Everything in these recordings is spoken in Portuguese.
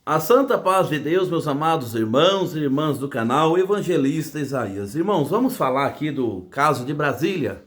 A santa paz de Deus, meus amados irmãos e irmãs do canal Evangelista Isaías. Irmãos, vamos falar aqui do caso de Brasília.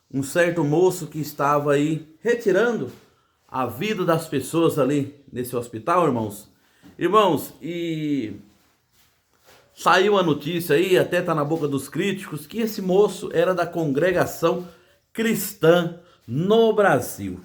Um certo moço que estava aí retirando a vida das pessoas ali nesse hospital, irmãos. Irmãos, e saiu a notícia aí, até tá na boca dos críticos, que esse moço era da congregação cristã no Brasil.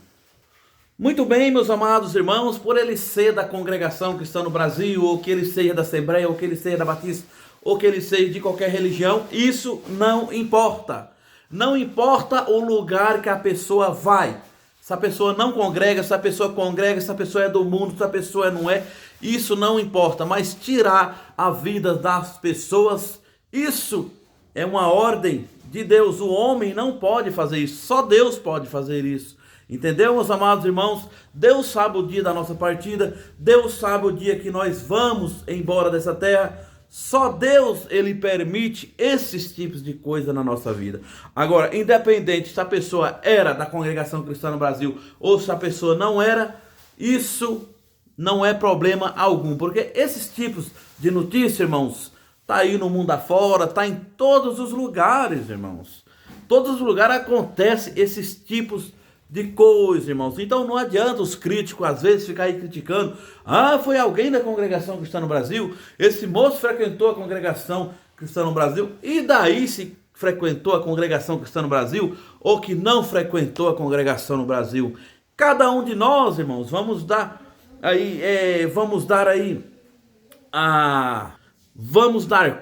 Muito bem, meus amados irmãos, por ele ser da congregação cristã no Brasil, ou que ele seja da Assembleia, ou que ele seja da Batista, ou que ele seja de qualquer religião, isso não importa. Não importa o lugar que a pessoa vai. Se a pessoa não congrega, se a pessoa congrega, se a pessoa é do mundo, se a pessoa não é, isso não importa. Mas tirar a vida das pessoas, isso é uma ordem de Deus. O homem não pode fazer isso, só Deus pode fazer isso. Entendeu, meus amados irmãos? Deus sabe o dia da nossa partida, Deus sabe o dia que nós vamos embora dessa terra. Só Deus, ele permite esses tipos de coisa na nossa vida. Agora, independente se a pessoa era da congregação cristã no Brasil ou se a pessoa não era, isso não é problema algum, porque esses tipos de notícia, irmãos, tá aí no mundo afora, tá em todos os lugares, irmãos. Todos os lugares acontecem esses tipos de coisa, irmãos. Então não adianta os críticos às vezes ficar aí criticando. Ah, foi alguém da congregação cristã no Brasil? Esse moço frequentou a congregação cristã no Brasil? E daí se frequentou a congregação cristã no Brasil ou que não frequentou a congregação no Brasil? Cada um de nós, irmãos, vamos dar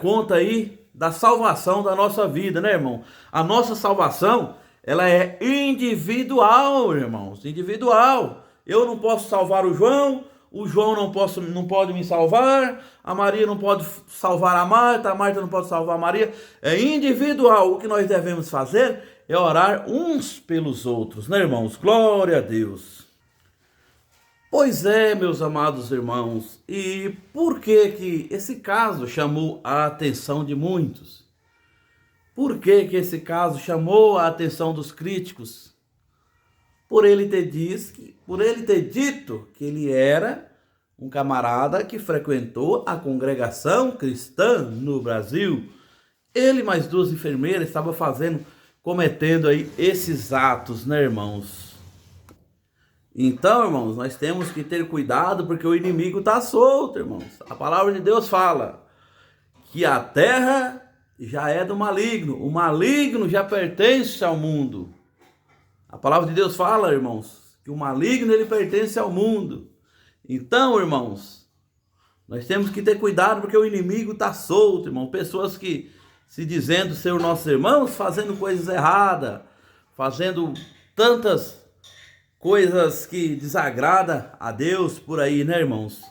conta aí da salvação da nossa vida, né, irmão? A nossa salvação, ela é individual, irmãos, individual. Eu não posso salvar o João não pode me salvar, a Maria não pode salvar a Marta não pode salvar a Maria. É individual. O que nós devemos fazer é orar uns pelos outros, né, irmãos? Glória a Deus. Pois é, meus amados irmãos, e por que esse caso chamou a atenção de muitos? Por que esse caso chamou a atenção dos críticos? Por ele ter dito que ele era um camarada que frequentou a congregação cristã no Brasil. Ele mais duas enfermeiras estavam cometendo aí esses atos, né, irmãos? Então, irmãos, nós temos que ter cuidado porque o inimigo está solto, irmãos. A palavra de Deus fala que a terra já é do maligno. O maligno já pertence ao mundo. A palavra de Deus fala, irmãos, que o maligno ele pertence ao mundo. Então, irmãos, nós temos que ter cuidado porque o inimigo está solto, irmão. Pessoas que se dizendo ser os nossos irmãos, fazendo coisas erradas, fazendo tantas coisas que desagradam a Deus por aí, né, irmãos?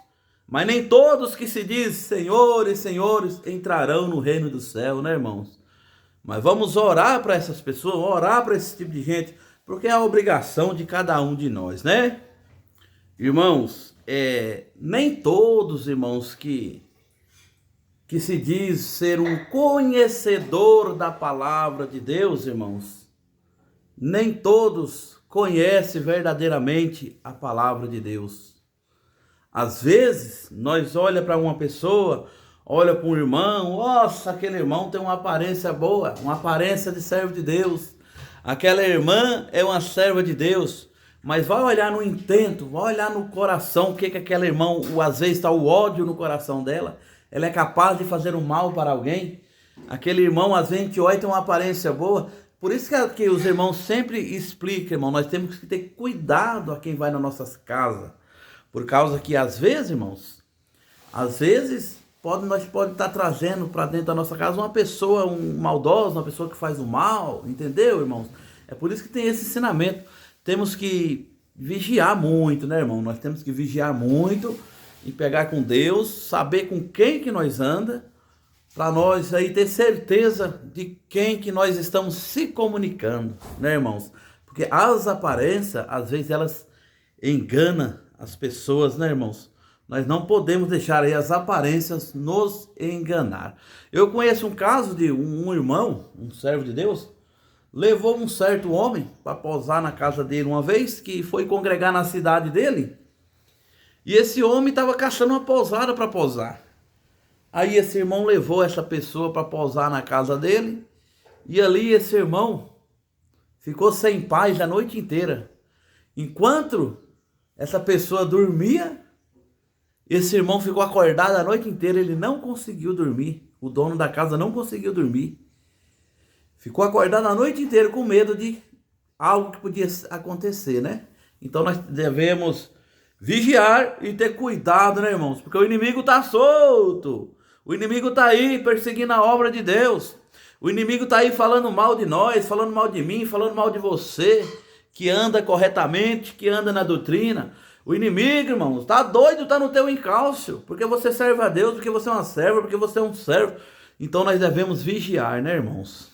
Mas nem todos que se dizem senhores, senhores, entrarão no reino do céu, né, irmãos? Mas vamos orar para essas pessoas, orar para esse tipo de gente, porque é a obrigação de cada um de nós, né? Irmãos, nem todos, irmãos, que se diz ser um conhecedor da palavra de Deus, irmãos, nem todos conhecem verdadeiramente a palavra de Deus. Às vezes, nós olha para uma pessoa, olha para um irmão, nossa, aquele irmão tem uma aparência boa, uma aparência de servo de Deus. Aquela irmã é uma serva de Deus, mas vai olhar no intento, vai olhar no coração, o que aquela irmã, às vezes está o ódio no coração dela, ela é capaz de fazer um mal para alguém. Aquele irmão, às vezes, a gente olha e tem uma aparência boa. Por isso que os irmãos sempre explicam, irmão, nós temos que ter cuidado a quem vai nas nossas casas. Por causa que às vezes, irmãos, nós pode estar trazendo para dentro da nossa casa uma pessoa maldosa, uma pessoa que faz o mal, entendeu, irmãos? É por isso que tem esse ensinamento. Temos que vigiar muito, né, irmão? Nós temos que vigiar muito e pegar com Deus, saber com quem que nós anda, para nós aí ter certeza de quem que nós estamos se comunicando, né, irmãos? Porque as aparências, às vezes, elas enganam as pessoas, né, irmãos? Nós não podemos deixar aí as aparências nos enganar. Eu conheço um caso de um irmão, um servo de Deus, levou um certo homem para posar na casa dele uma vez, que foi congregar na cidade dele. E esse homem estava caçando uma pousada para pousar. Aí esse irmão levou essa pessoa para pousar na casa dele. E ali esse irmão ficou sem paz a noite inteira. Enquanto essa pessoa dormia, esse irmão ficou acordado a noite inteira. Ele não conseguiu dormir. O dono da casa não conseguiu dormir. Ficou acordado a noite inteira com medo de algo que podia acontecer, né? Então nós devemos vigiar e ter cuidado, né, irmãos? Porque o inimigo está solto. O inimigo está aí perseguindo a obra de Deus. O inimigo está aí falando mal de nós, falando mal de mim, falando mal de você, que anda corretamente, que anda na doutrina. O inimigo, irmãos, está doido, está no teu encalço. Porque você serve a Deus, porque você é uma serva, porque você é um servo. Então nós devemos vigiar, né, irmãos?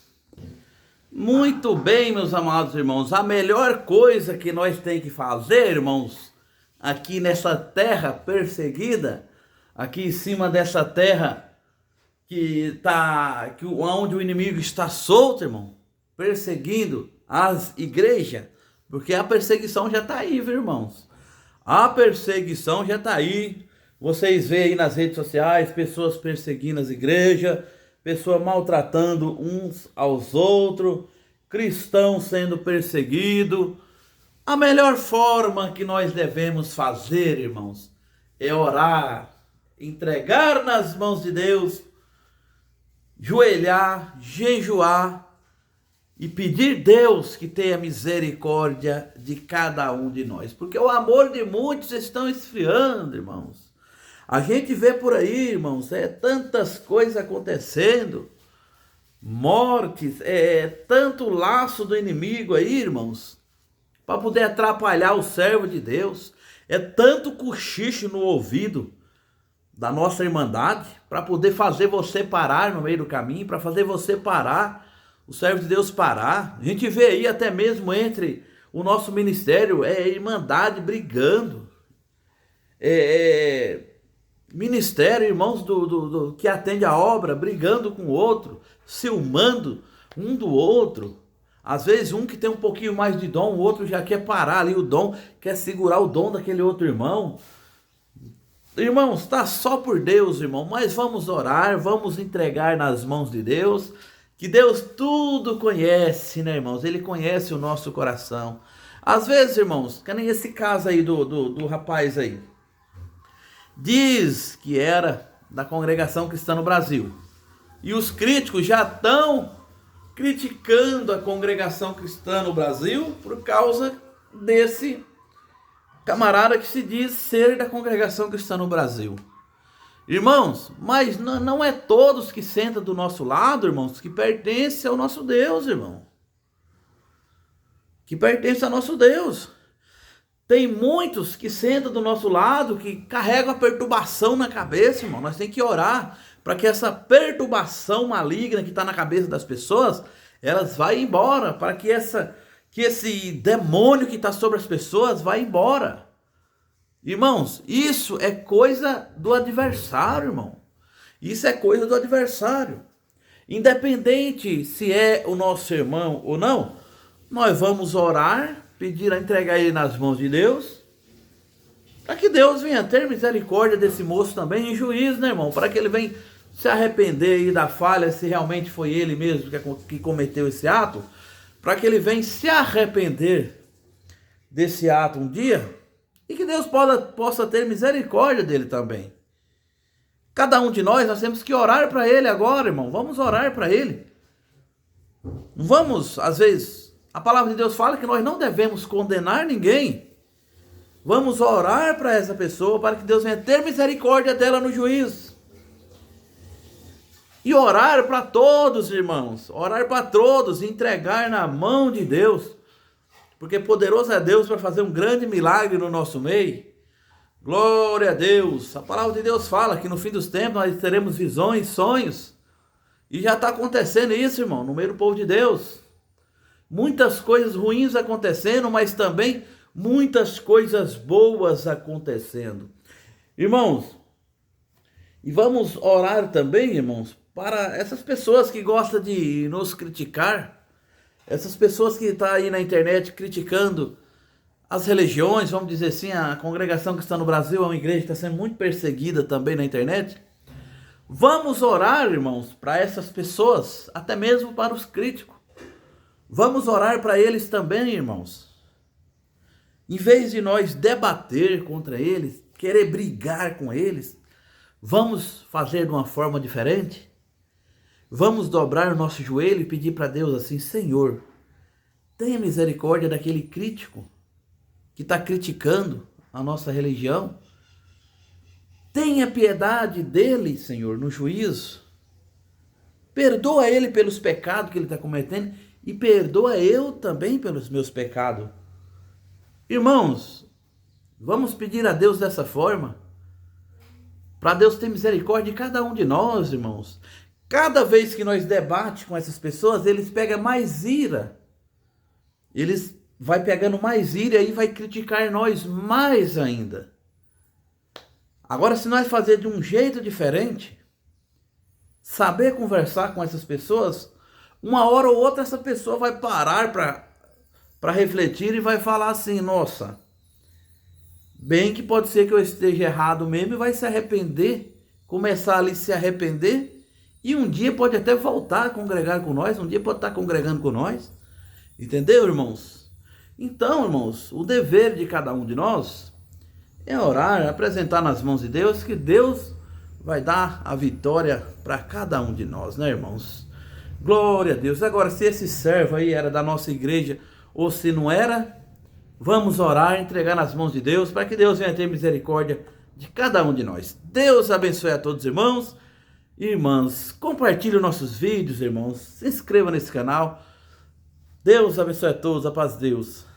Muito bem, meus amados irmãos. A melhor coisa que nós temos que fazer, irmãos, aqui nessa terra perseguida, aqui em cima dessa terra onde o inimigo está solto, irmão, perseguindo as igrejas, porque a perseguição já está aí, viu, irmãos? A perseguição já está aí. Vocês veem aí nas redes sociais pessoas perseguindo as igrejas, pessoas maltratando uns aos outros, cristãos sendo perseguidos. A melhor forma que nós devemos fazer, irmãos, é orar, entregar nas mãos de Deus, joelhar, jejuar e pedir Deus que tenha misericórdia de cada um de nós. Porque o amor de muitos estão esfriando, irmãos. A gente vê por aí, irmãos, tantas coisas acontecendo, mortes, tanto laço do inimigo aí, irmãos, para poder atrapalhar o servo de Deus. É tanto cochicho no ouvido da nossa irmandade, para poder fazer você parar no meio do caminho, para fazer você parar, o servo de Deus parar. A gente vê aí até mesmo entre o nosso ministério, irmandade brigando, ministério, irmãos que atende a obra, brigando com o outro, ciumando um do outro. Às vezes um que tem um pouquinho mais de dom, o outro já quer parar ali o dom, quer segurar o dom daquele outro irmão. Irmãos, está só por Deus, irmão, mas vamos orar, vamos entregar nas mãos de Deus, que Deus tudo conhece, né, irmãos? Ele conhece o nosso coração. Às vezes, irmãos, que nem esse caso aí do rapaz aí, diz que era da Congregação Cristã no Brasil, e os críticos já estão criticando a Congregação Cristã no Brasil por causa desse camarada que se diz ser da Congregação Cristã no Brasil. Irmãos, mas não é todos que sentam do nosso lado, irmãos, que pertencem ao nosso Deus, irmão. Que pertencem ao nosso Deus. Tem muitos que sentam do nosso lado, que carregam a perturbação na cabeça, irmão. Nós temos que orar para que essa perturbação maligna que está na cabeça das pessoas, elas vá embora, para que esse demônio que está sobre as pessoas vá embora. Irmãos, isso é coisa do adversário, irmão. Isso é coisa do adversário. Independente se é o nosso irmão ou não, nós vamos orar, pedir a entregar ele nas mãos de Deus, para que Deus venha ter misericórdia desse moço também em juízo, né, irmão? Para que ele venha se arrepender aí da falha, se realmente foi ele mesmo que cometeu esse ato, para que ele venha se arrepender desse ato um dia, e que Deus possa ter misericórdia dele também. Cada um de nós temos que orar para ele agora, irmão. Vamos orar para ele. Não vamos, às vezes, a palavra de Deus fala que nós não devemos condenar ninguém. Vamos orar para essa pessoa, para que Deus venha ter misericórdia dela no juízo. E orar para todos, irmãos. Orar para todos, entregar na mão de Deus. Porque poderoso é Deus para fazer um grande milagre no nosso meio. Glória a Deus. A palavra de Deus fala que no fim dos tempos nós teremos visões, sonhos. E já está acontecendo isso, irmão, no meio do povo de Deus. Muitas coisas ruins acontecendo, mas também muitas coisas boas acontecendo. Irmãos, e vamos orar também, irmãos, para essas pessoas que gostam de nos criticar. Essas pessoas que estão aí na internet criticando as religiões, vamos dizer assim, a congregação cristã no Brasil é uma igreja que está sendo muito perseguida também na internet. Vamos orar, irmãos, para essas pessoas, até mesmo para os críticos. Vamos orar para eles também, irmãos. Em vez de nós debater contra eles, querer brigar com eles, vamos fazer de uma forma diferente. Vamos dobrar o nosso joelho e pedir para Deus assim: Senhor, tenha misericórdia daquele crítico que está criticando a nossa religião. Tenha piedade dele, Senhor, no juízo. Perdoa ele pelos pecados que ele está cometendo e perdoa eu também pelos meus pecados. Irmãos, vamos pedir a Deus dessa forma, para Deus ter misericórdia de cada um de nós, irmãos. Cada vez que nós debatemos com essas pessoas, eles pegam mais ira. Eles vai pegando mais ira e aí vai criticar nós mais ainda. Agora, se nós fazer de um jeito diferente, saber conversar com essas pessoas, uma hora ou outra essa pessoa vai parar para refletir e vai falar assim: nossa, bem que pode ser que eu esteja errado mesmo, e vai se arrepender, começar ali a se arrepender, e um dia pode até voltar a congregar com nós, um dia pode estar congregando com nós. Entendeu, irmãos? Então, irmãos, o dever de cada um de nós é orar, apresentar nas mãos de Deus, que Deus vai dar a vitória para cada um de nós, né, irmãos? Glória a Deus. Agora, se esse servo aí era da nossa igreja ou se não era, vamos orar, entregar nas mãos de Deus, para que Deus venha ter misericórdia de cada um de nós. Deus abençoe a todos, irmãos e irmãs. Compartilhe os nossos vídeos, irmãos. Se inscreva nesse canal. Deus abençoe a todos. A paz de Deus.